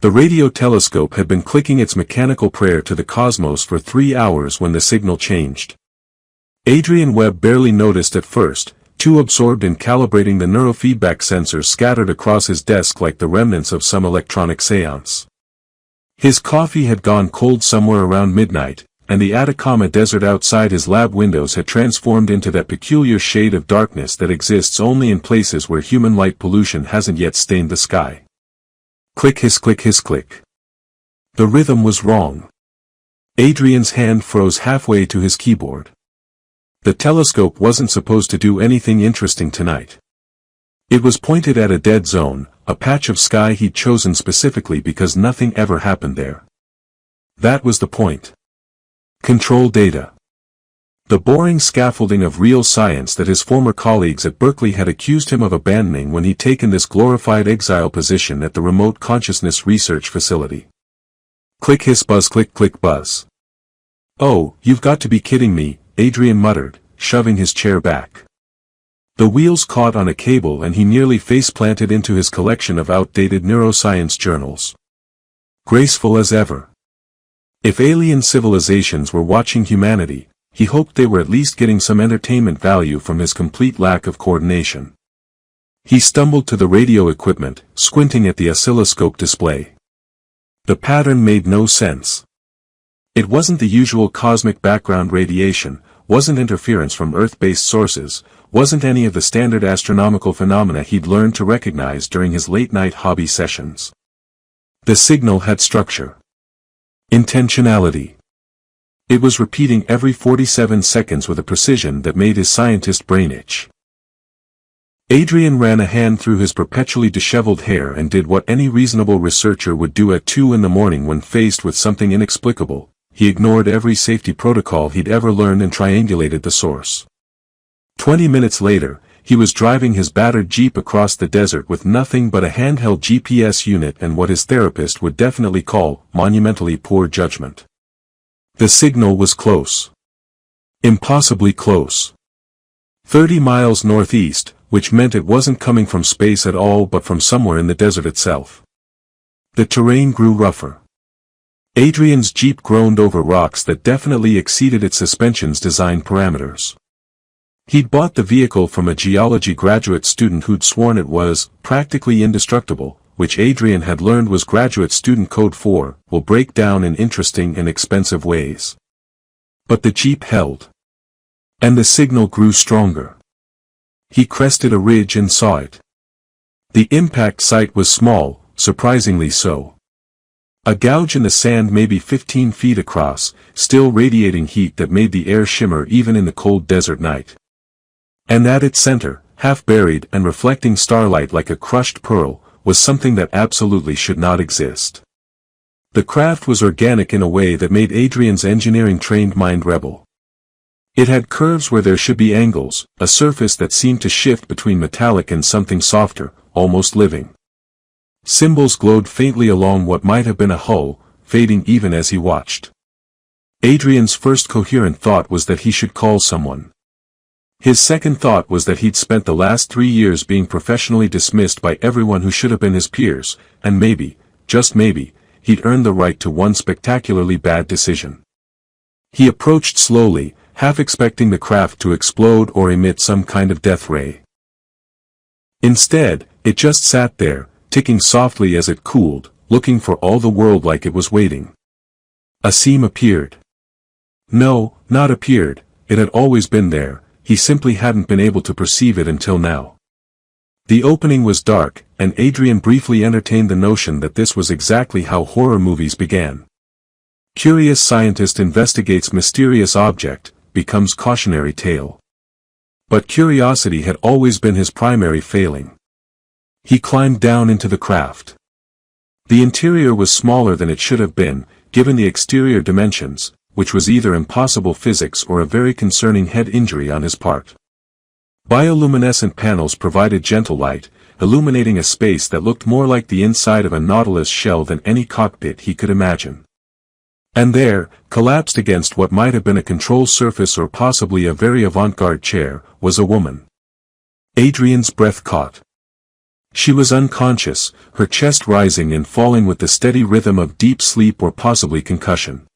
The radio telescope had been clicking its mechanical prayer to the cosmos for 3 hours when the signal changed. Adrian Webb barely noticed at first, too absorbed in calibrating the neurofeedback sensors scattered across his desk like the remnants of some electronic seance. His coffee had gone cold somewhere around midnight, and the Atacama Desert outside his lab windows had transformed into that peculiar shade of darkness that exists only in places where human light pollution hasn't yet stained the sky. Click hiss click hiss click. The rhythm was wrong. Adrian's hand froze halfway to his keyboard. The telescope wasn't supposed to do anything interesting tonight. It was pointed at a dead zone, a patch of sky he'd chosen specifically because nothing ever happened there. That was the point. Control data. The boring scaffolding of real science that his former colleagues at Berkeley had accused him of abandoning when he'd taken this glorified exile position at the Remote Consciousness Research Facility. Click hiss buzz click click buzz. "Oh, you've got to be kidding me," Adrian muttered, shoving his chair back. The wheels caught on a cable and he nearly face-planted into his collection of outdated neuroscience journals. Graceful as ever. If alien civilizations were watching humanity, he hoped they were at least getting some entertainment value from his complete lack of coordination. He stumbled to the radio equipment, squinting at the oscilloscope display. The pattern made no sense. It wasn't the usual cosmic background radiation, wasn't interference from Earth-based sources, wasn't any of the standard astronomical phenomena he'd learned to recognize during his late-night hobby sessions. The signal had structure. Intentionality. It was repeating every 47 seconds with a precision that made his scientist brain itch. Adrian ran a hand through his perpetually disheveled hair and did what any reasonable researcher would do at 2 in the morning when faced with something inexplicable. He ignored every safety protocol he'd ever learned and triangulated the source. 20 minutes later, he was driving his battered Jeep across the desert with nothing but a handheld GPS unit and what his therapist would definitely call monumentally poor judgment. The signal was close. Impossibly close. 30 miles northeast, which meant it wasn't coming from space at all but from somewhere in the desert itself. The terrain grew rougher. Adrian's Jeep groaned over rocks that definitely exceeded its suspension's design parameters. He'd bought the vehicle from a geology graduate student who'd sworn it was practically indestructible, which Adrian had learned was graduate student code for, will break down in interesting and expensive ways. But the Jeep held. And the signal grew stronger. He crested a ridge and saw it. The impact site was small, surprisingly so. A gouge in the sand maybe 15 feet across, still radiating heat that made the air shimmer even in the cold desert night. And at its center, half buried and reflecting starlight like a crushed pearl, was something that absolutely should not exist. The craft was organic in a way that made Adrian's engineering-trained mind rebel. It had curves where there should be angles, a surface that seemed to shift between metallic and something softer, almost living. Symbols glowed faintly along what might have been a hull, fading even as he watched. Adrian's first coherent thought was that he should call someone. His second thought was that he'd spent the last 3 years being professionally dismissed by everyone who should have been his peers, and maybe, just maybe, he'd earned the right to one spectacularly bad decision. He approached slowly, half expecting the craft to explode or emit some kind of death ray. Instead, it just sat there, ticking softly as it cooled, looking for all the world like it was waiting. A seam appeared. No, not appeared, it had always been there. He simply hadn't been able to perceive it until now. The opening was dark, and Adrian briefly entertained the notion that this was exactly how horror movies began. Curious scientist investigates mysterious object, becomes cautionary tale. But curiosity had always been his primary failing. He climbed down into the craft. The interior was smaller than it should have been, given the exterior dimensions, which was either impossible physics or a very concerning head injury on his part. Bioluminescent panels provided gentle light, illuminating a space that looked more like the inside of a nautilus shell than any cockpit he could imagine. And there, collapsed against what might have been a control surface or possibly a very avant-garde chair, was a woman. Adrian's breath caught. She was unconscious, her chest rising and falling with the steady rhythm of deep sleep or possibly concussion.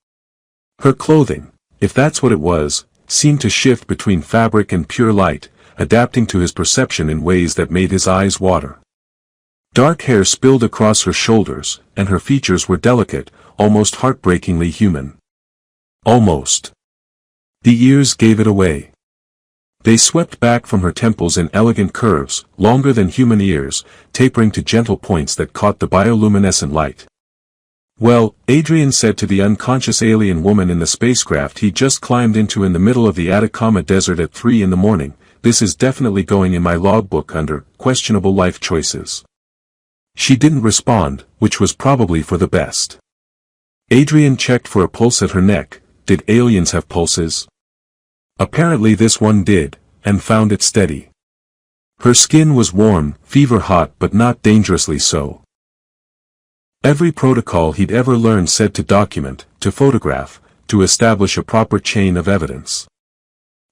Her clothing, if that's what it was, seemed to shift between fabric and pure light, adapting to his perception in ways that made his eyes water. Dark hair spilled across her shoulders, and her features were delicate, almost heartbreakingly human. Almost. The ears gave it away. They swept back from her temples in elegant curves, longer than human ears, tapering to gentle points that caught the bioluminescent light. Well, Adrian said to the unconscious alien woman in the spacecraft he just climbed into in the middle of the Atacama Desert at 3 in the morning, this is definitely going in my logbook under questionable life choices. She didn't respond, which was probably for the best. Adrian checked for a pulse at her neck. Did aliens have pulses? Apparently this one did, and found it steady. Her skin was warm, fever-hot but not dangerously so. Every protocol he'd ever learned said to document, to photograph, to establish a proper chain of evidence.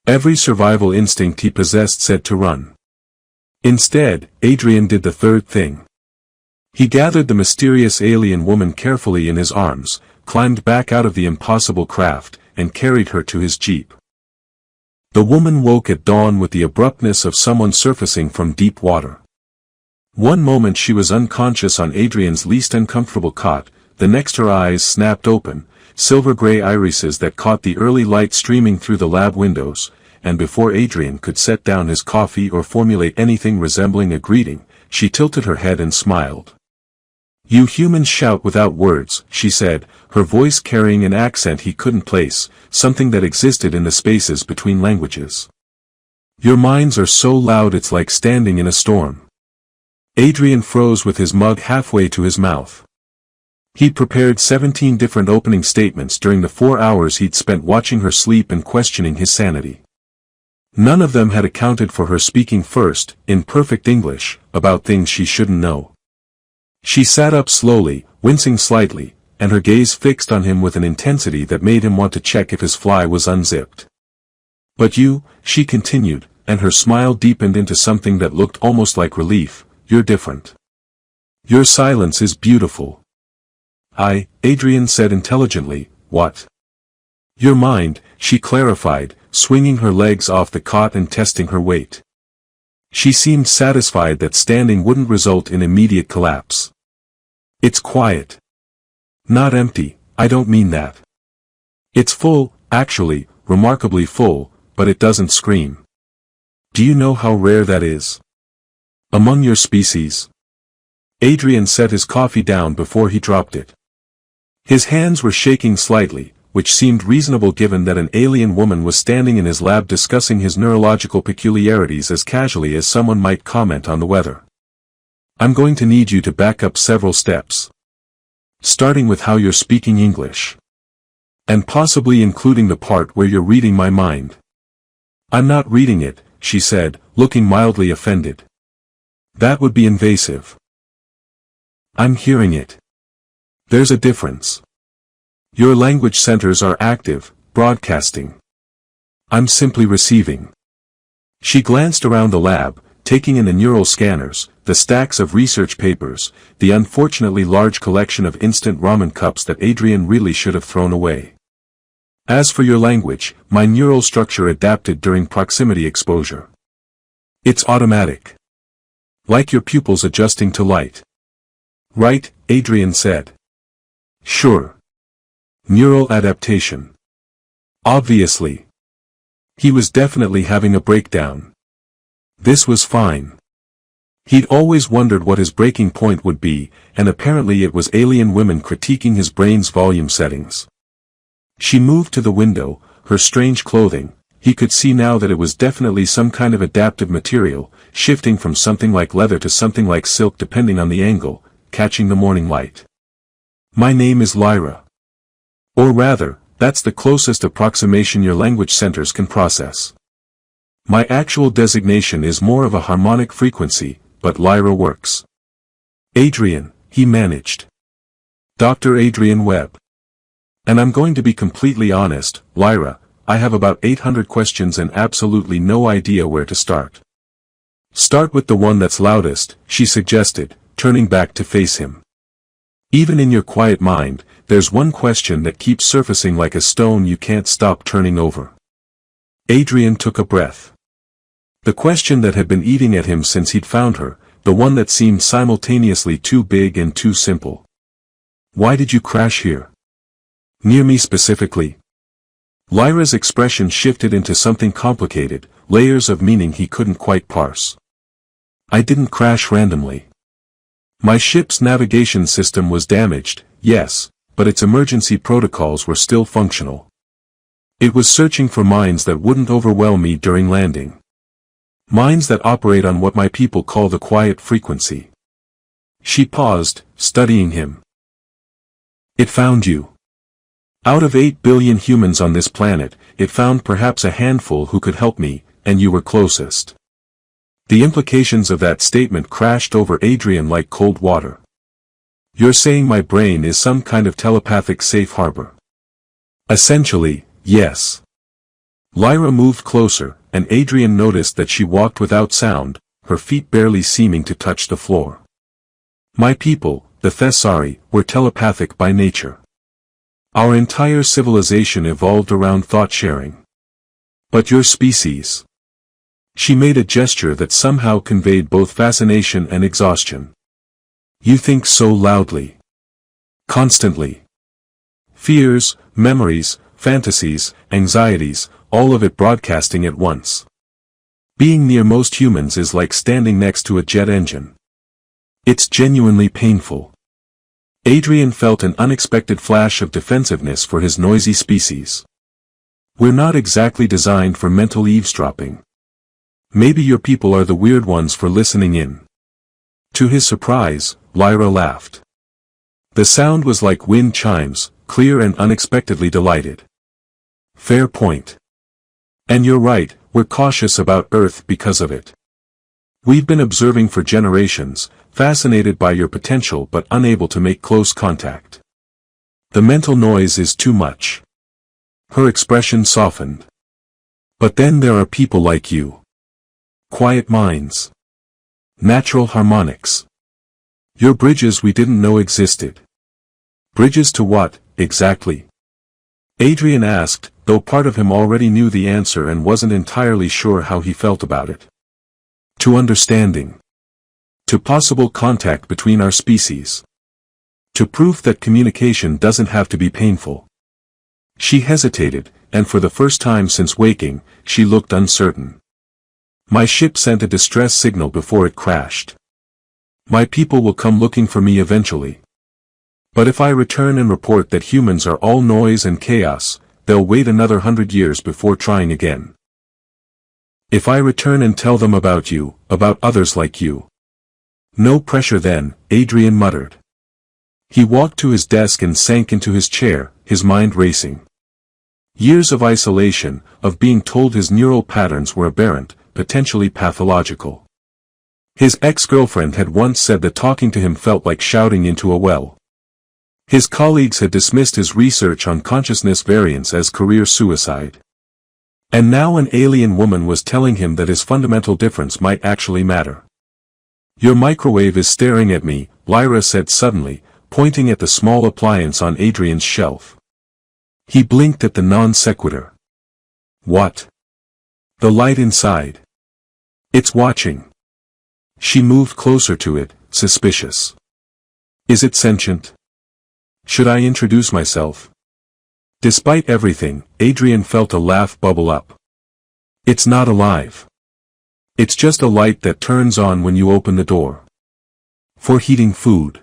Every survival instinct he possessed said to run. Instead, Adrian did the third thing. He gathered the mysterious alien woman carefully in his arms, climbed back out of the impossible craft, and carried her to his jeep. The woman woke at dawn with the abruptness of someone surfacing from deep water. One moment she was unconscious on Adrian's least uncomfortable cot, the next her eyes snapped open, silver-gray irises that caught the early light streaming through the lab windows, and before Adrian could set down his coffee or formulate anything resembling a greeting, she tilted her head and smiled. "You humans shout without words," she said, her voice carrying an accent he couldn't place, something that existed in the spaces between languages. "Your minds are so loud it's like standing in a storm." Adrian froze with his mug halfway to his mouth. He'd prepared 17 different opening statements during the 4 hours he'd spent watching her sleep and questioning his sanity. None of them had accounted for her speaking first, in perfect English, about things she shouldn't know. She sat up slowly, wincing slightly, and her gaze fixed on him with an intensity that made him want to check if his fly was unzipped. "But you," she continued, and her smile deepened into something that looked almost like relief, "you're different. Your silence is beautiful." Adrian said intelligently, "What?" "Your mind," she clarified, swinging her legs off the cot and testing her weight. She seemed satisfied that standing wouldn't result in immediate collapse. "It's quiet. Not empty, I don't mean that. It's full, actually, remarkably full, but it doesn't scream. Do you know how rare that is? Among your species?" Adrian set his coffee down before he dropped it. His hands were shaking slightly, which seemed reasonable given that an alien woman was standing in his lab discussing his neurological peculiarities as casually as someone might comment on the weather. "I'm going to need you to back up several steps. Starting with how you're speaking English. And possibly including the part where you're reading my mind." "I'm not reading it," she said, looking mildly offended. "That would be invasive." "I'm hearing it. There's a difference. Your language centers are active, broadcasting. I'm simply receiving." She glanced around the lab, taking in the neural scanners, the stacks of research papers, the unfortunately large collection of instant ramen cups that Adrian really should have thrown away. "As for your language, my neural structure adapted during proximity exposure. It's automatic. Like your pupils adjusting to light." "Right," Adrian said. "Sure. Neural adaptation. Obviously." He was definitely having a breakdown. This was fine. He'd always wondered what his breaking point would be, and apparently it was alien women critiquing his brain's volume settings. She moved to the window, her strange clothing, he could see now that it was definitely some kind of adaptive material, shifting from something like leather to something like silk depending on the angle, catching the morning light. "My name is Lyra. Or rather, that's the closest approximation your language centers can process. My actual designation is more of a harmonic frequency, but Lyra works." "Adrian," he managed. "Dr. Adrian Webb. And I'm going to be completely honest, Lyra, I have about 800 questions and absolutely no idea where to start." Start with the one that's loudest, she suggested, turning back to face him. Even in your quiet mind, there's one question that keeps surfacing like a stone you can't stop turning over. Adrian took a breath. The question that had been eating at him since he'd found her, the one that seemed simultaneously too big and too simple. Why did you crash here? Near me specifically? Lyra's expression shifted into something complicated, layers of meaning he couldn't quite parse. I didn't crash randomly. My ship's navigation system was damaged, yes, but its emergency protocols were still functional. It was searching for mines that wouldn't overwhelm me during landing. Mines that operate on what my people call the quiet frequency. She paused, studying him. It found you. Out of 8 billion humans on this planet, it found perhaps a handful who could help me, and you were closest. The implications of that statement crashed over Adrian like cold water. You're saying my brain is some kind of telepathic safe harbor? Essentially, yes. Lyra moved closer, and Adrian noticed that she walked without sound, her feet barely seeming to touch the floor. My people, the Thessari, were telepathic by nature. Our entire civilization evolved around thought-sharing. But your species. She made a gesture that somehow conveyed both fascination and exhaustion. You think so loudly. Constantly. Fears, memories, fantasies, anxieties, all of it broadcasting at once. Being near most humans is like standing next to a jet engine. It's genuinely painful. Adrian felt an unexpected flash of defensiveness for his noisy species. We're not exactly designed for mental eavesdropping. Maybe your people are the weird ones for listening in. To his surprise, Lyra laughed. The sound was like wind chimes, clear and unexpectedly delighted. Fair point. And you're right, we're cautious about Earth because of it. We've been observing for generations, fascinated by your potential but unable to make close contact. The mental noise is too much. Her expression softened. But then there are people like you. Quiet minds. Natural harmonics. You're bridges we didn't know existed. Bridges to what, exactly? Adrian asked, though part of him already knew the answer and wasn't entirely sure how he felt about it. To understanding. To possible contact between our species. To proof that communication doesn't have to be painful. She hesitated, and for the first time since waking, she looked uncertain. My ship sent a distress signal before it crashed. My people will come looking for me eventually. But if I return and report that humans are all noise and chaos, they'll wait another 100 years before trying again. If I return and tell them about you, about others like you. No pressure then, Adrian muttered. He walked to his desk and sank into his chair, his mind racing. Years of isolation, of being told his neural patterns were aberrant, potentially pathological. His ex-girlfriend had once said that talking to him felt like shouting into a well. His colleagues had dismissed his research on consciousness variance as career suicide. And now an alien woman was telling him that his fundamental difference might actually matter. Your microwave is staring at me, Lyra said suddenly, pointing at the small appliance on Adrian's shelf. He blinked at the non sequitur. What? The light inside. It's watching. She moved closer to it, suspicious. Is it sentient? Should I introduce myself? Despite everything, Adrian felt a laugh bubble up. It's not alive. It's just a light that turns on when you open the door. For heating food.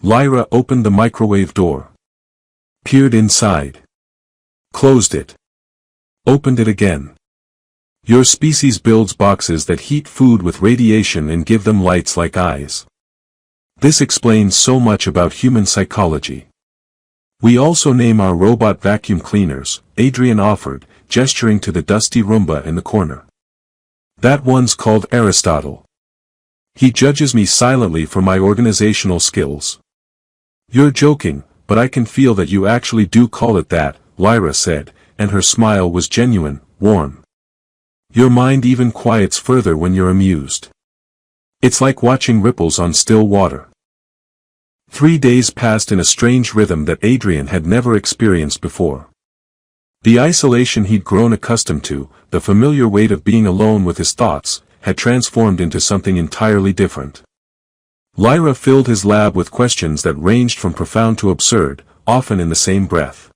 Lyra opened the microwave door. Peered inside. Closed it. Opened it again. Your species builds boxes that heat food with radiation and give them lights like eyes. This explains so much about human psychology. We also name our robot vacuum cleaners, Adrian offered, gesturing to the dusty Roomba in the corner. That one's called Aristotle. He judges me silently for my organizational skills. You're joking, but I can feel that you actually do call it that, Lyra said, and her smile was genuine, warm. Your mind even quiets further when you're amused. It's like watching ripples on still water. 3 days passed in a strange rhythm that Adrian had never experienced before. The isolation he'd grown accustomed to, the familiar weight of being alone with his thoughts, had transformed into something entirely different. Lyra filled his lab with questions that ranged from profound to absurd, often in the same breath.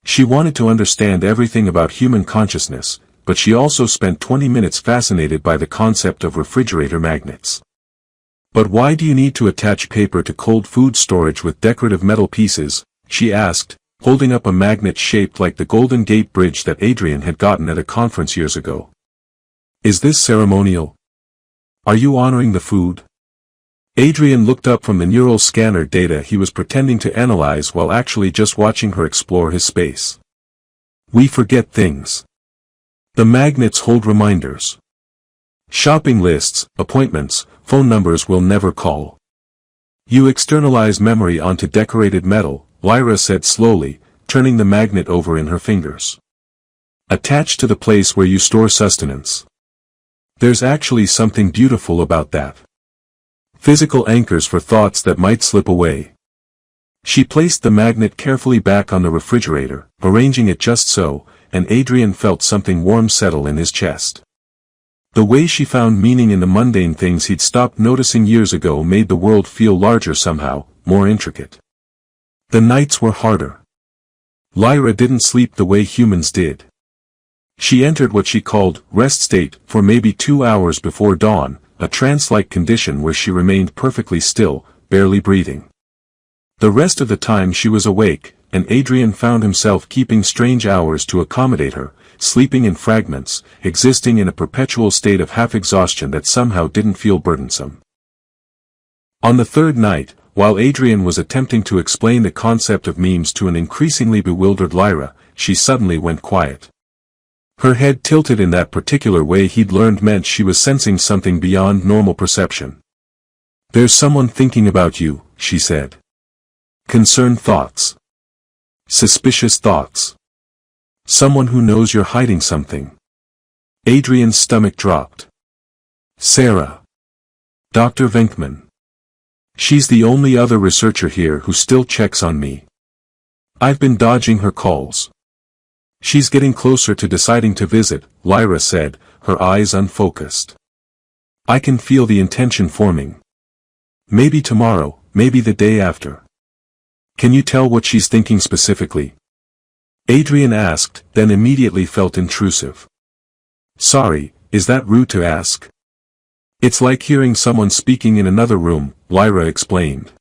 She wanted to understand everything about human consciousness, but she also spent 20 minutes fascinated by the concept of refrigerator magnets. "But why do you need to attach paper to cold food storage with decorative metal pieces?" she asked, holding up a magnet shaped like the Golden Gate Bridge that Adrian had gotten at a conference years ago. "Is this ceremonial? Are you honoring the food?" Adrian looked up from the neural scanner data he was pretending to analyze while actually just watching her explore his space. "We forget things. The magnets hold reminders. Shopping lists, appointments, phone numbers we'll never call. You externalize memory onto decorated metal," Lyra said slowly, turning the magnet over in her fingers. "Attached to the place where you store sustenance. There's actually something beautiful about that. Physical anchors for thoughts that might slip away." She placed the magnet carefully back on the refrigerator, arranging it just so, and Adrian felt something warm settle in his chest. The way she found meaning in the mundane things he'd stopped noticing years ago made the world feel larger somehow, more intricate. The nights were harder. Lyra didn't sleep the way humans did. She entered what she called rest state for maybe 2 hours before dawn, a trance-like condition where she remained perfectly still, barely breathing. The rest of the time she was awake, and Adrian found himself keeping strange hours to accommodate her, sleeping in fragments, existing in a perpetual state of half-exhaustion that somehow didn't feel burdensome. On the third night, while Adrian was attempting to explain the concept of memes to an increasingly bewildered Lyra, she suddenly went quiet. Her head tilted in that particular way he'd learned meant she was sensing something beyond normal perception. "There's someone thinking about you," she said. "Concerned thoughts. Suspicious thoughts. Someone who knows you're hiding something." Adrian's stomach dropped. "Sarah. Dr. Venkman. She's the only other researcher here who still checks on me. I've been dodging her calls. She's getting closer to deciding to visit," Lyra said, her eyes unfocused. "I can feel the intention forming. Maybe tomorrow, maybe the day after." "Can you tell what she's thinking specifically?" Adrian asked, then immediately felt intrusive. "Sorry, is that rude to ask?" "It's like hearing someone speaking in another room," Lyra explained.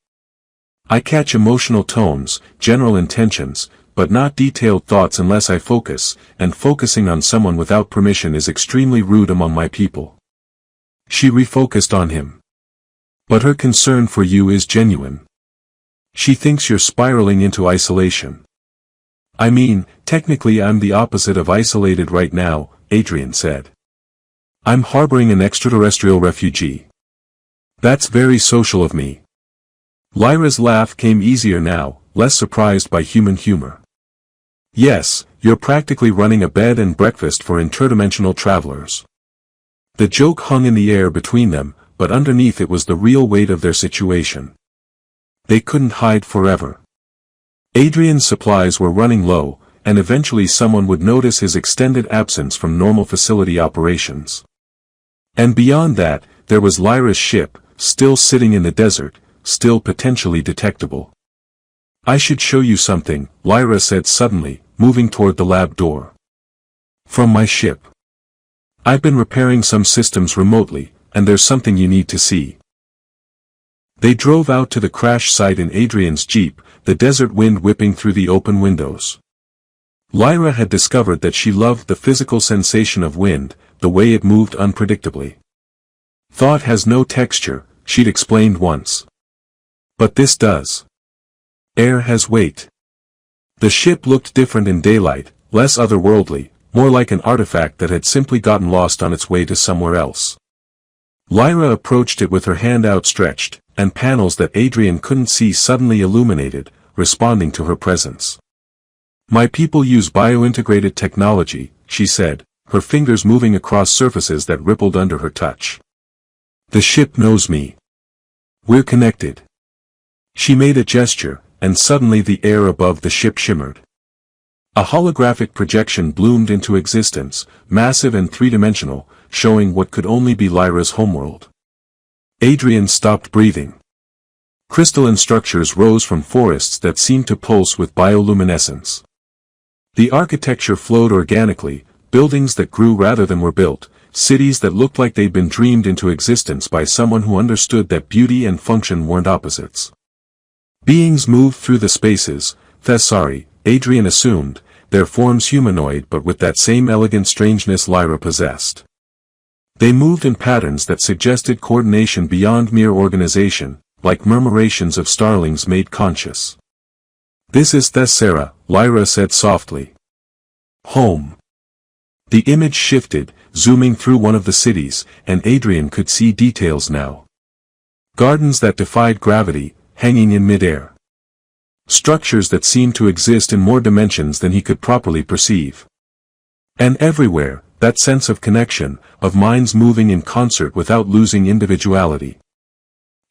"I catch emotional tones, general intentions, but not detailed thoughts unless I focus, and focusing on someone without permission is extremely rude among my people." She refocused on him. "But her concern for you is genuine. She thinks you're spiraling into isolation." "I mean, technically I'm the opposite of isolated right now," Adrian said. "I'm harboring an extraterrestrial refugee. That's very social of me." Lyra's laugh came easier now, less surprised by human humor. "Yes, you're practically running a bed and breakfast for interdimensional travelers." The joke hung in the air between them, but underneath it was the real weight of their situation. They couldn't hide forever. Adrian's supplies were running low, and eventually someone would notice his extended absence from normal facility operations. And beyond that, there was Lyra's ship, still sitting in the desert, still potentially detectable. "I should show you something," Lyra said suddenly, moving toward the lab door. "From my ship. I've been repairing some systems remotely, and there's something you need to see." They drove out to the crash site in Adrian's jeep, the desert wind whipping through the open windows. Lyra had discovered that she loved the physical sensation of wind, the way it moved unpredictably. "Thought has no texture," she'd explained once. "But this does. Air has weight." The ship looked different in daylight, less otherworldly, more like an artifact that had simply gotten lost on its way to somewhere else. Lyra approached it with her hand outstretched, and panels that Adrian couldn't see suddenly illuminated, responding to her presence. "My people use biointegrated technology," she said, her fingers moving across surfaces that rippled under her touch. The ship knows me. We're connected. She made a gesture, and suddenly the air above the ship shimmered. A holographic projection bloomed into existence, massive and three-dimensional, showing what could only be Lyra's homeworld. Adrian stopped breathing. Crystalline structures rose from forests that seemed to pulse with bioluminescence. The architecture flowed organically, buildings that grew rather than were built, cities that looked like they'd been dreamed into existence by someone who understood that beauty and function weren't opposites. Beings moved through the spaces, Adrian assumed, their forms humanoid but with that same elegant strangeness Lyra possessed. They moved in patterns that suggested coordination beyond mere organization, like murmurations of starlings made conscious. This is Thessera, Lyra said softly. Home. The image shifted, zooming through one of the cities, and Adrian could see details now. Gardens that defied gravity, hanging in midair. Structures that seemed to exist in more dimensions than he could properly perceive. And everywhere, that sense of connection, of minds moving in concert without losing individuality.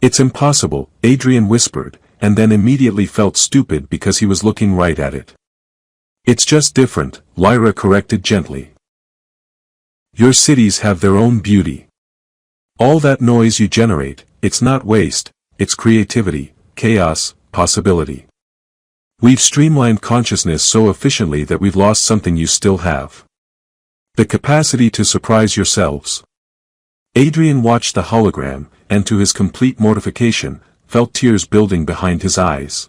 It's impossible, Adrian whispered, and then immediately felt stupid because he was looking right at it. It's just different, Lyra corrected gently. Your cities have their own beauty. All that noise you generate, it's not waste, it's creativity, chaos, possibility. We've streamlined consciousness so efficiently that we've lost something you still have. The capacity to surprise yourselves. Adrian watched the hologram, and to his complete mortification, felt tears building behind his eyes.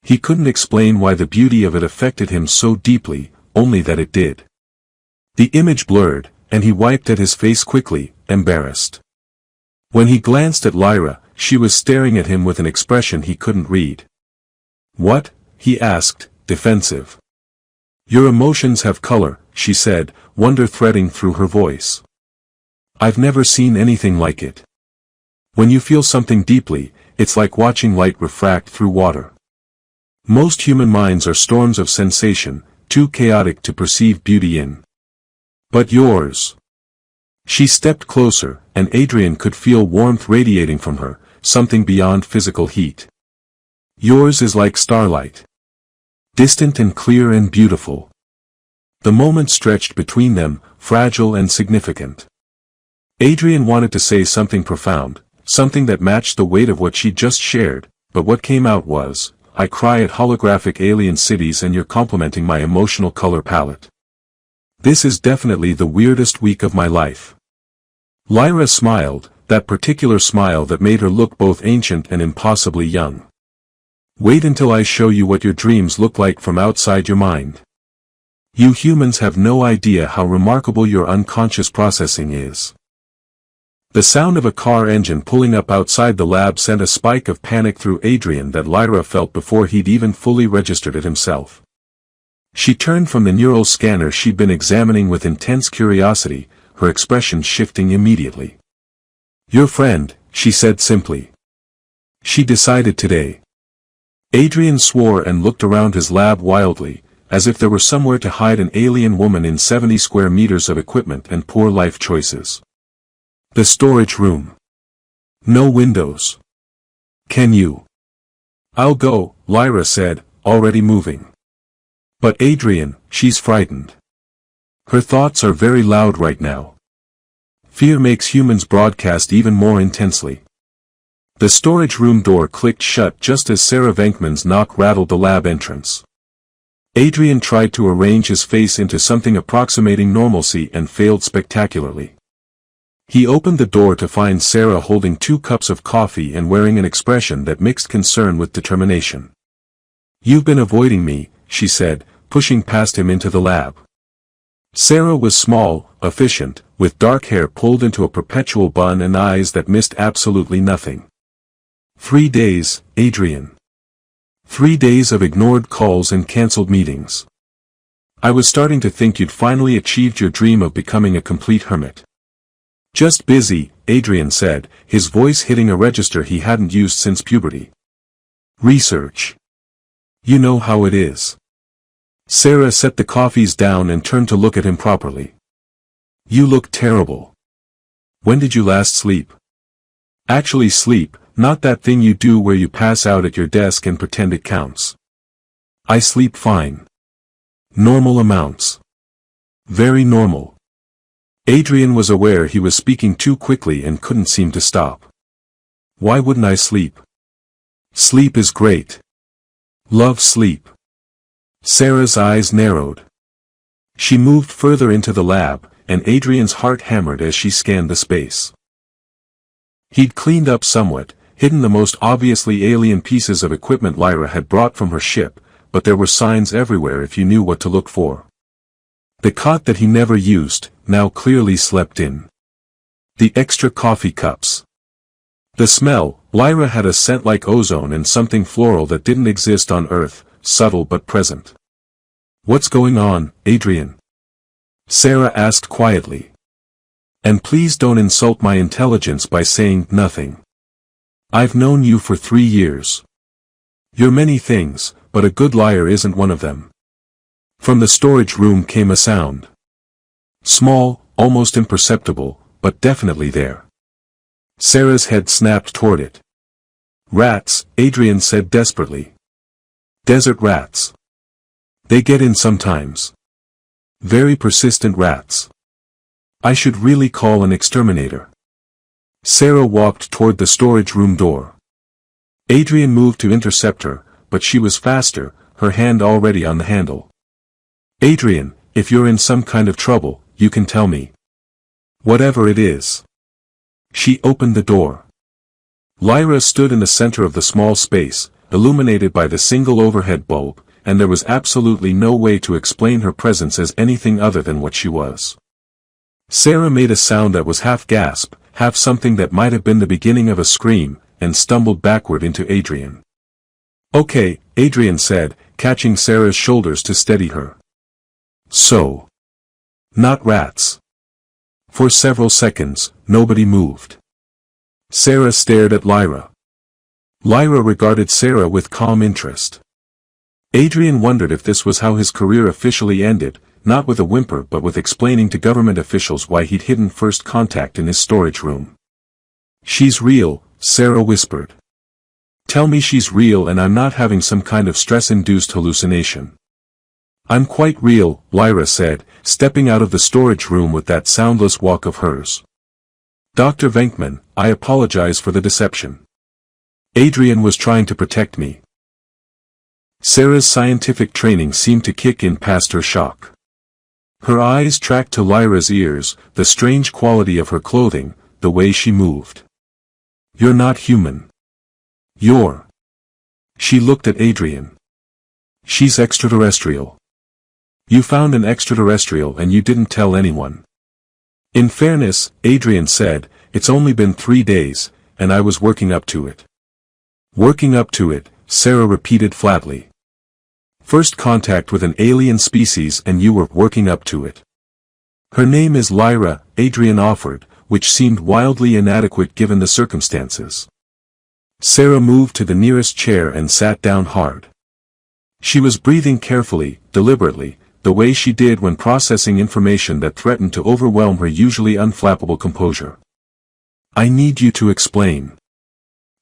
He couldn't explain why the beauty of it affected him so deeply, only that it did. The image blurred, and he wiped at his face quickly, embarrassed. When he glanced at Lyra, she was staring at him with an expression he couldn't read. What? He asked, defensive. Your emotions have color, she said, wonder threading through her voice. I've never seen anything like it. When you feel something deeply, it's like watching light refract through water. Most human minds are storms of sensation, too chaotic to perceive beauty in. But yours. She stepped closer, and Adrian could feel warmth radiating from her, something beyond physical heat. Yours is like starlight. Distant and clear and beautiful. The moment stretched between them, fragile and significant. Adrian wanted to say something profound, something that matched the weight of what she'd just shared, but what came out was, I cry at holographic alien cities and you're complimenting my emotional color palette. This is definitely the weirdest week of my life. Lyra smiled, that particular smile that made her look both ancient and impossibly young. Wait until I show you what your dreams look like from outside your mind. You humans have no idea how remarkable your unconscious processing is. The sound of a car engine pulling up outside the lab sent a spike of panic through Adrian that Lyra felt before he'd even fully registered it himself. She turned from the neural scanner she'd been examining with intense curiosity, her expression shifting immediately. Your friend, she said simply. She decided today. Adrian swore and looked around his lab wildly, as if there were somewhere to hide an alien woman in 70 square meters of equipment and poor life choices. The storage room. No windows. Can you? I'll go, Lyra said, already moving. But Adrian, she's frightened. Her thoughts are very loud right now. Fear makes humans broadcast even more intensely. The storage room door clicked shut just as Sarah Venkman's knock rattled the lab entrance. Adrian tried to arrange his face into something approximating normalcy and failed spectacularly. He opened the door to find Sarah holding 2 cups of coffee and wearing an expression that mixed concern with determination. You've been avoiding me, she said, pushing past him into the lab. Sarah was small, efficient, with dark hair pulled into a perpetual bun and eyes that missed absolutely nothing. 3 days, Adrian. 3 days of ignored calls and cancelled meetings. I was starting to think you'd finally achieved your dream of becoming a complete hermit. Just busy, Adrian said, his voice hitting a register he hadn't used since puberty. Research. You know how it is. Sarah set the coffees down and turned to look at him properly. You look terrible. When did you last sleep? Actually sleep, not that thing you do where you pass out at your desk and pretend it counts. I sleep fine. Normal amounts. Very normal. Adrian was aware he was speaking too quickly and couldn't seem to stop. Why wouldn't I sleep? Sleep is great. Love sleep. Sarah's eyes narrowed. She moved further into the lab, and Adrian's heart hammered as she scanned the space. He'd cleaned up somewhat, hidden the most obviously alien pieces of equipment Lyra had brought from her ship, but there were signs everywhere if you knew what to look for. The cot that he never used, now clearly slept in. The extra coffee cups. The smell, Lyra had a scent like ozone and something floral that didn't exist on Earth, subtle but present. What's going on, Adrian? Sarah asked quietly. And please don't insult my intelligence by saying nothing. I've known you for 3 years. You're many things, but a good liar isn't one of them. From the storage room came a sound. Small, almost imperceptible, but definitely there. Sarah's head snapped toward it. Rats, Adrian said desperately. Desert rats. They get in sometimes. Very persistent rats. I should really call an exterminator. Sarah walked toward the storage room door. Adrian moved to intercept her, but she was faster, her hand already on the handle. Adrian, if you're in some kind of trouble, you can tell me. Whatever it is. She opened the door. Lyra stood in the center of the small space, illuminated by the single overhead bulb, and there was absolutely no way to explain her presence as anything other than what she was. Sarah made a sound that was half gasp, half something that might have been the beginning of a scream, and stumbled backward into Adrian. Okay, Adrian said, catching Sarah's shoulders to steady her. So. Not rats. For several seconds, nobody moved. Sarah stared at Lyra. Lyra regarded Sarah with calm interest. Adrian wondered if this was how his career officially ended, not with a whimper but with explaining to government officials why he'd hidden first contact in his storage room. She's real, Sarah whispered. Tell me she's real and I'm not having some kind of stress-induced hallucination. I'm quite real, Lyra said, stepping out of the storage room with that soundless walk of hers. Dr. Venkman, I apologize for the deception. Adrian was trying to protect me. Sarah's scientific training seemed to kick in past her shock. Her eyes tracked to Lyra's ears, the strange quality of her clothing, the way she moved. You're not human. You're. She looked at Adrian. She's extraterrestrial. You found an extraterrestrial and you didn't tell anyone. In fairness, Adrian said, it's only been 3 days, and I was working up to it. Working up to it, Sarah repeated flatly. First contact with an alien species and you were working up to it. Her name is Lyra, Adrian offered, which seemed wildly inadequate given the circumstances. Sarah moved to the nearest chair and sat down hard. She was breathing carefully, deliberately, the way she did when processing information that threatened to overwhelm her usually unflappable composure. I need you to explain.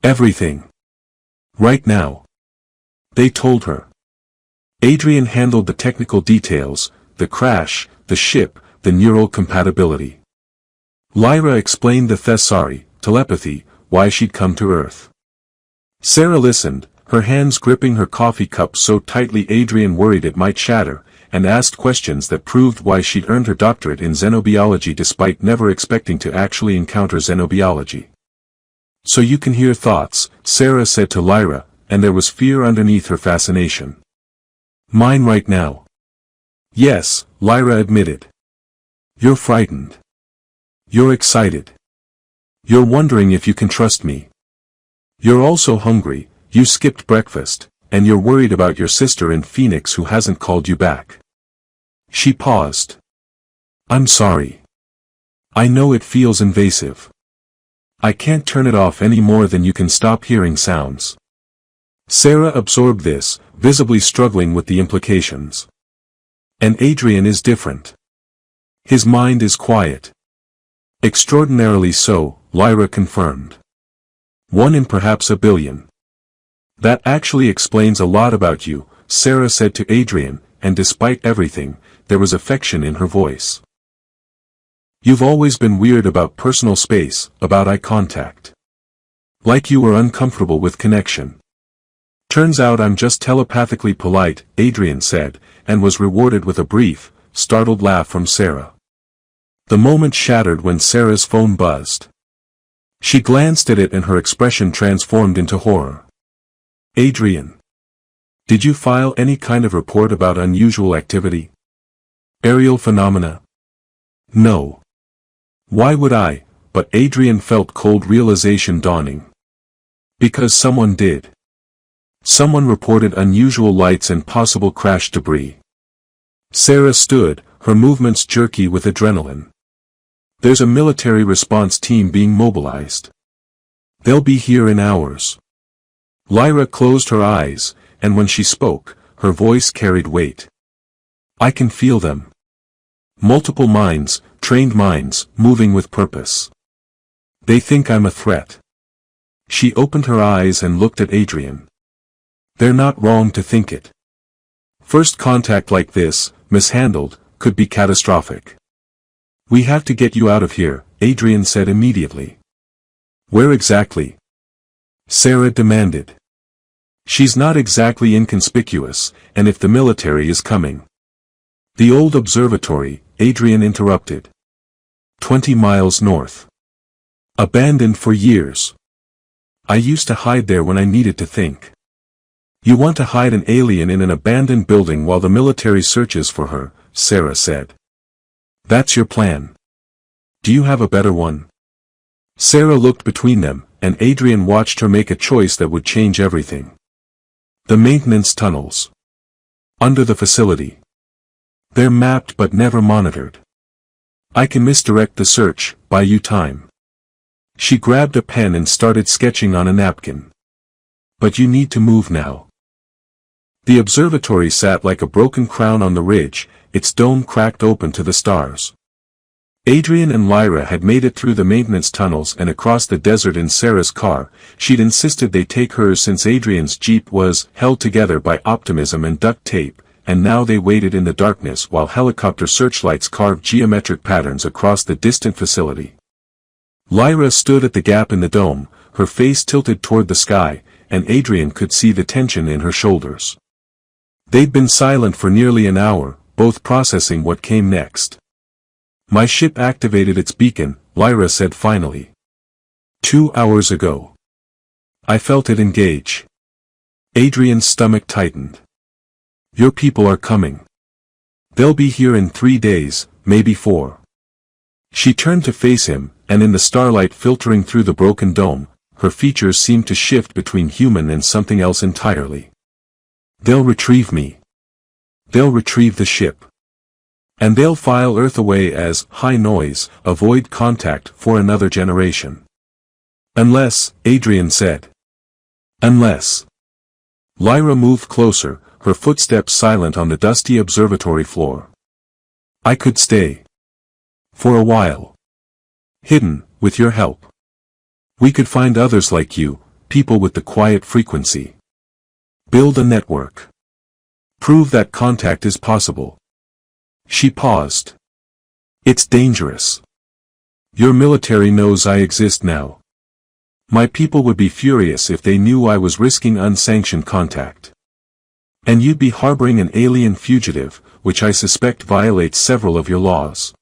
Everything. Right now. They told her. Adrian handled the technical details, the crash, the ship, the neural compatibility. Lyra explained the thesauri, telepathy, why she'd come to Earth. Sarah listened, her hands gripping her coffee cup so tightly Adrian worried it might shatter, and asked questions that proved why she'd earned her doctorate in xenobiology despite never expecting to actually encounter xenobiology. So you can hear thoughts, Sarah said to Lyra, and there was fear underneath her fascination. Mine right now. Yes, Lyra admitted. You're frightened. You're excited. You're wondering if you can trust me. You're also hungry, you skipped breakfast, and you're worried about your sister in Phoenix who hasn't called you back. She paused. I'm sorry. I know it feels invasive. I can't turn it off any more than you can stop hearing sounds. Sarah absorbed this, visibly struggling with the implications. And Adrian is different. His mind is quiet. Extraordinarily so, Lyra confirmed. One in perhaps a billion. That actually explains a lot about you, Sarah said to Adrian, and despite everything, there was affection in her voice. You've always been weird about personal space, about eye contact. Like you were uncomfortable with connection. Turns out I'm just telepathically polite, Adrian said, and was rewarded with a brief, startled laugh from Sarah. The moment shattered when Sarah's phone buzzed. She glanced at it and her expression transformed into horror. Adrian. Did you file any kind of report about unusual activity? Aerial phenomena? No. Why would I? But Adrian felt cold realization dawning. Because someone did. Someone reported unusual lights and possible crash debris. Sarah stood, her movements jerky with adrenaline. There's a military response team being mobilized. They'll be here in hours. Lyra closed her eyes, and when she spoke, her voice carried weight. I can feel them. Multiple minds, trained minds, moving with purpose. They think I'm a threat. She opened her eyes and looked at Adrian. They're not wrong to think it. First contact like this, mishandled, could be catastrophic. We have to get you out of here, Adrian said immediately. Where exactly? Sarah demanded. She's not exactly inconspicuous, and if the military is coming. The old observatory, Adrian interrupted. 20 miles north. Abandoned for years. I used to hide there when I needed to think. You want to hide an alien in an abandoned building while the military searches for her, Sarah said. That's your plan. Do you have a better one? Sarah looked between them, and Adrian watched her make a choice that would change everything. The maintenance tunnels. Under the facility. They're mapped but never monitored. I can misdirect the search, buy you time. She grabbed a pen and started sketching on a napkin. But you need to move now. The observatory sat like a broken crown on the ridge, its dome cracked open to the stars. Adrian and Lyra had made it through the maintenance tunnels and across the desert in Sarah's car. She'd insisted they take hers since Adrian's Jeep was held together by optimism and duct tape, and now they waited in the darkness while helicopter searchlights carved geometric patterns across the distant facility. Lyra stood at the gap in the dome, her face tilted toward the sky, and Adrian could see the tension in her shoulders. They'd been silent for nearly an hour, both processing what came next. My ship activated its beacon, Lyra said finally. 2 hours ago. I felt it engage. Adrian's stomach tightened. Your people are coming. They'll be here in 3 days, maybe 4. She turned to face him, and in the starlight filtering through the broken dome, her features seemed to shift between human and something else entirely. They'll retrieve me. They'll retrieve the ship. And they'll file Earth away as high noise, avoid contact for another generation. Unless, Adrian said. Unless. Lyra moved closer, her footsteps silent on the dusty observatory floor. I could stay. For a while. Hidden, with your help. We could find others like you, people with the quiet frequency. Build a network. Prove that contact is possible. She paused. It's dangerous. Your military knows I exist now. My people would be furious if they knew I was risking unsanctioned contact. And you'd be harboring an alien fugitive, which I suspect violates several of your laws.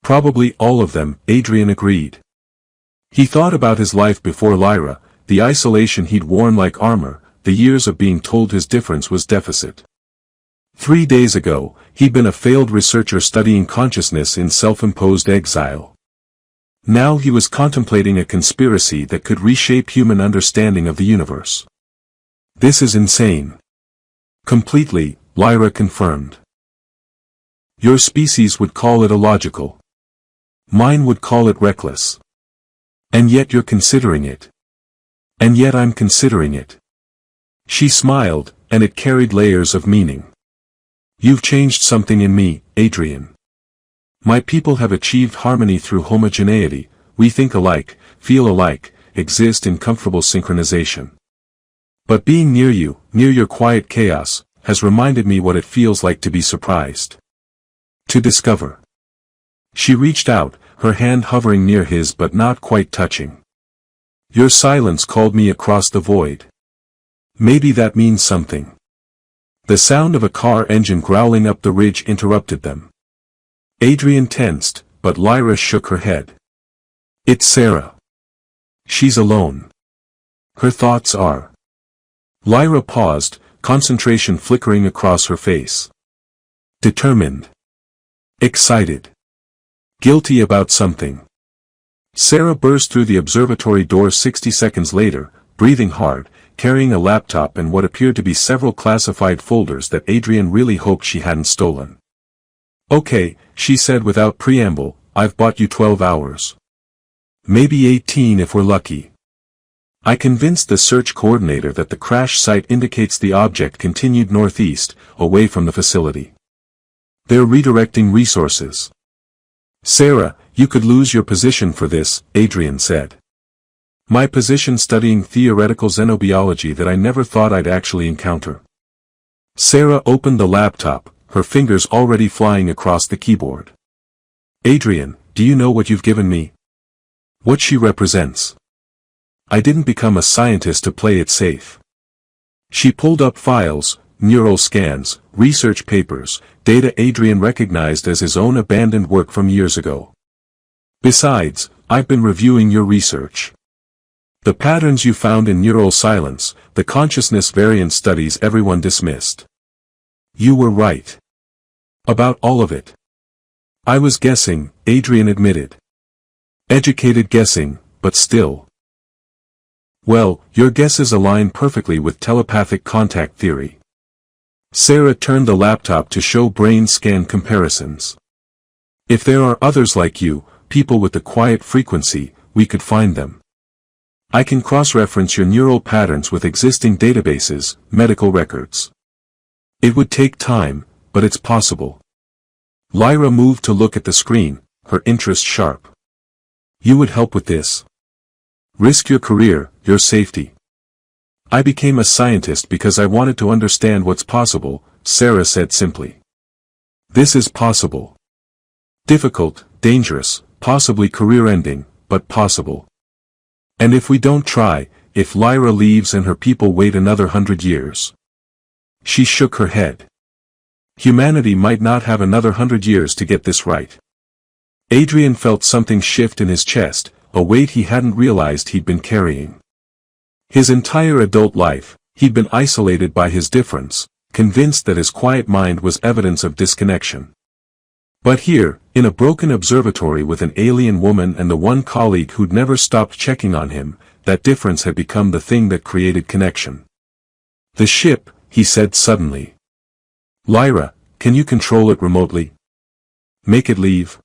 Probably all of them, Adrian agreed. He thought about his life before Lyra, the isolation he'd worn like armor, the years of being told his difference was deficit. 3 days ago, he'd been a failed researcher studying consciousness in self-imposed exile. Now he was contemplating a conspiracy that could reshape human understanding of the universe. This is insane. Completely, Lyra confirmed. Your species would call it illogical. Mine would call it reckless. And yet you're considering it. And yet I'm considering it. She smiled, and it carried layers of meaning. You've changed something in me, Adrian. My people have achieved harmony through homogeneity. We think alike, feel alike, exist in comfortable synchronization. But being near you, near your quiet chaos, has reminded me what it feels like to be surprised. To discover. She reached out, her hand hovering near his but not quite touching. Your silence called me across the void. Maybe that means something. The sound of a car engine growling up the ridge interrupted them. Adrian tensed, but Lyra shook her head. It's Sarah. She's alone. Her thoughts are. Lyra paused, concentration flickering across her face. Determined. Excited. Guilty about something. Sarah burst through the observatory door 60 seconds later, breathing hard, carrying a laptop and what appeared to be several classified folders that Adrian really hoped she hadn't stolen. Okay, she said without preamble, I've bought you 12 hours. Maybe 18 if we're lucky. I convinced the search coordinator that the crash site indicates the object continued northeast, away from the facility. They're redirecting resources. Sarah, you could lose your position for this, Adrian said. My position studying theoretical xenobiology that I never thought I'd actually encounter. Sarah opened the laptop, her fingers already flying across the keyboard. Adrian, do you know what you've given me? What she represents. I didn't become a scientist to play it safe. She pulled up files, neural scans, research papers, data Adrian recognized as his own abandoned work from years ago. Besides, I've been reviewing your research. The patterns you found in neural silence, the consciousness variance studies everyone dismissed. You were right. About all of it. I was guessing, Adrian admitted. Educated guessing, but still. Well, your guesses align perfectly with telepathic contact theory. Sarah turned the laptop to show brain scan comparisons. If there are others like you, people with the quiet frequency, we could find them. I can cross-reference your neural patterns with existing databases, medical records. It would take time, but it's possible. Lyra moved to look at the screen, her interest sharp. You would help with this. Risk your career, your safety. I became a scientist because I wanted to understand what's possible, Sarah said simply. This is possible. Difficult, dangerous, possibly career-ending, but possible. And if we don't try, if Lyra leaves and her people wait another 100 years. She shook her head. Humanity might not have another 100 years to get this right. Adrian felt something shift in his chest, a weight he hadn't realized he'd been carrying. His entire adult life, he'd been isolated by his difference, convinced that his quiet mind was evidence of disconnection. But here, in a broken observatory with an alien woman and the one colleague who'd never stopped checking on him, that difference had become the thing that created connection. The ship, he said suddenly. Lyra, can you control it remotely? Make it leave?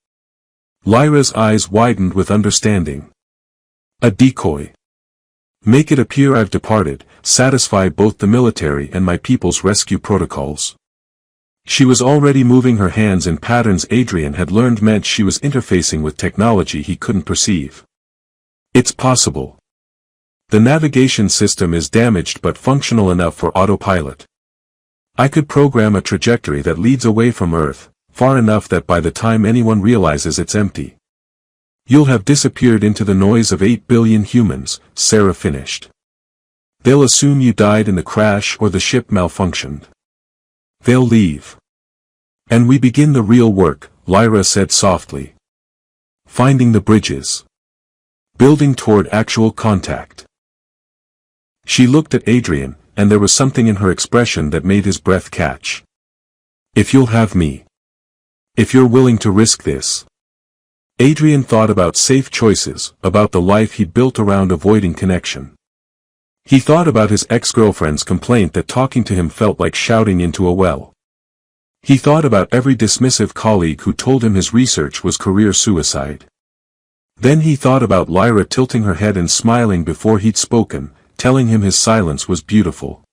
Lyra's eyes widened with understanding. A decoy. Make it appear I've departed, satisfy both the military and my people's rescue protocols. She was already moving her hands in patterns Adrian had learned meant she was interfacing with technology he couldn't perceive. It's possible. The navigation system is damaged but functional enough for autopilot. I could program a trajectory that leads away from Earth, far enough that by the time anyone realizes it's empty, you'll have disappeared into the noise of 8 billion humans, Sarah finished. They'll assume you died in the crash or the ship malfunctioned. They'll leave. And we begin the real work, Lyra said softly. Finding the bridges. Building toward actual contact. She looked at Adrian, and there was something in her expression that made his breath catch. If you'll have me. If you're willing to risk this. Adrian thought about safe choices, about the life he'd built around avoiding connection. He thought about his ex-girlfriend's complaint that talking to him felt like shouting into a well. He thought about every dismissive colleague who told him his research was career suicide. Then he thought about Lyra tilting her head and smiling before he'd spoken, telling him his silence was beautiful.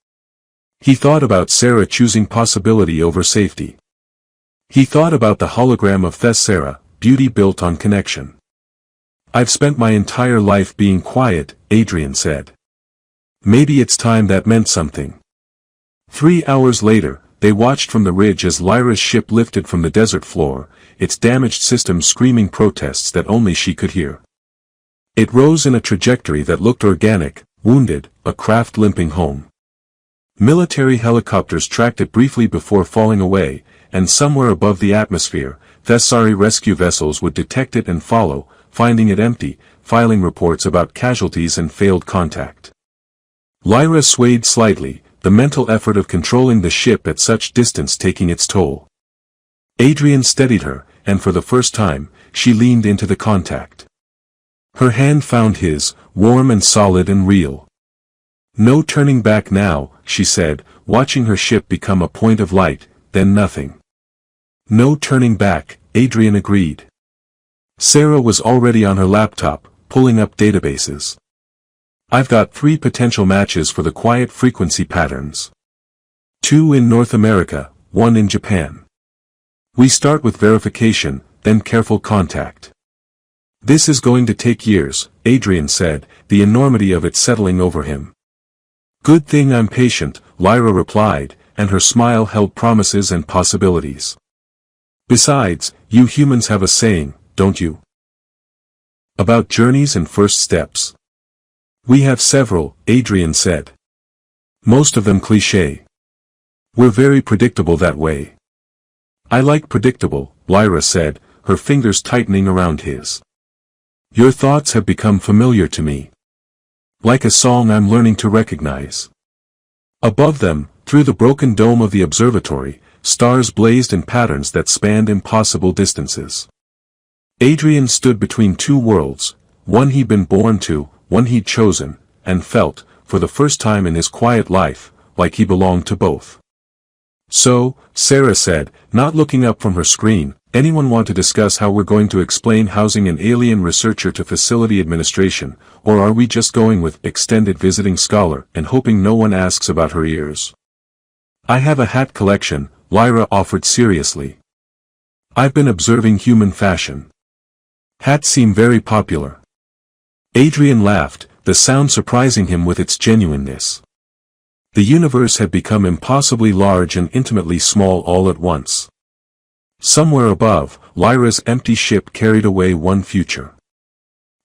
He thought about Sarah choosing possibility over safety. He thought about the hologram of Thessera, beauty built on connection. I've spent my entire life being quiet, Adrian said. Maybe it's time that meant something. 3 hours later, they watched from the ridge as Lyra's ship lifted from the desert floor, its damaged system screaming protests that only she could hear. It rose in a trajectory that looked organic, wounded, a craft limping home. Military helicopters tracked it briefly before falling away, and somewhere above the atmosphere, Thessari rescue vessels would detect it and follow, finding it empty, filing reports about casualties and failed contact. Lyra swayed slightly, the mental effort of controlling the ship at such distance taking its toll. Adrian steadied her, and for the first time, she leaned into the contact. Her hand found his, warm and solid and real. No turning back now, she said, watching her ship become a point of light, then nothing. No turning back, Adrian agreed. Sarah was already on her laptop, pulling up databases. I've got 3 potential matches for the quiet frequency patterns. 2 in North America, 1 in Japan. We start with verification, then careful contact. This is going to take years, Adrian said, the enormity of it settling over him. Good thing I'm patient, Lyra replied, and her smile held promises and possibilities. Besides, you humans have a saying, don't you? About journeys and first steps. We have several, Adrian said. Most of them cliché. We're very predictable that way. I like predictable, Lyra said, her fingers tightening around his. Your thoughts have become familiar to me. Like a song I'm learning to recognize. Above them, through the broken dome of the observatory, stars blazed in patterns that spanned impossible distances. Adrian stood between 2 worlds, one he'd been born to, one he'd chosen, and felt, for the first time in his quiet life, like he belonged to both. So, Sarah said, not looking up from her screen, anyone want to discuss how we're going to explain housing an alien researcher to facility administration, or are we just going with extended visiting scholar and hoping no one asks about her ears? I have a hat collection, Lyra offered seriously. I've been observing human fashion. Hats seem very popular. Adrian laughed, the sound surprising him with its genuineness. The universe had become impossibly large and intimately small all at once. Somewhere above, Lyra's empty ship carried away one future.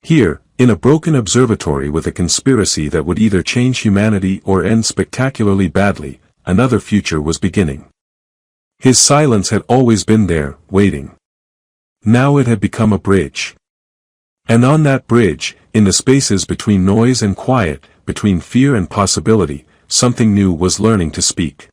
Here, in a broken observatory with a conspiracy that would either change humanity or end spectacularly badly, another future was beginning. His silence had always been there, waiting. Now it had become a bridge. And on that bridge, in the spaces between noise and quiet, between fear and possibility, something new was learning to speak.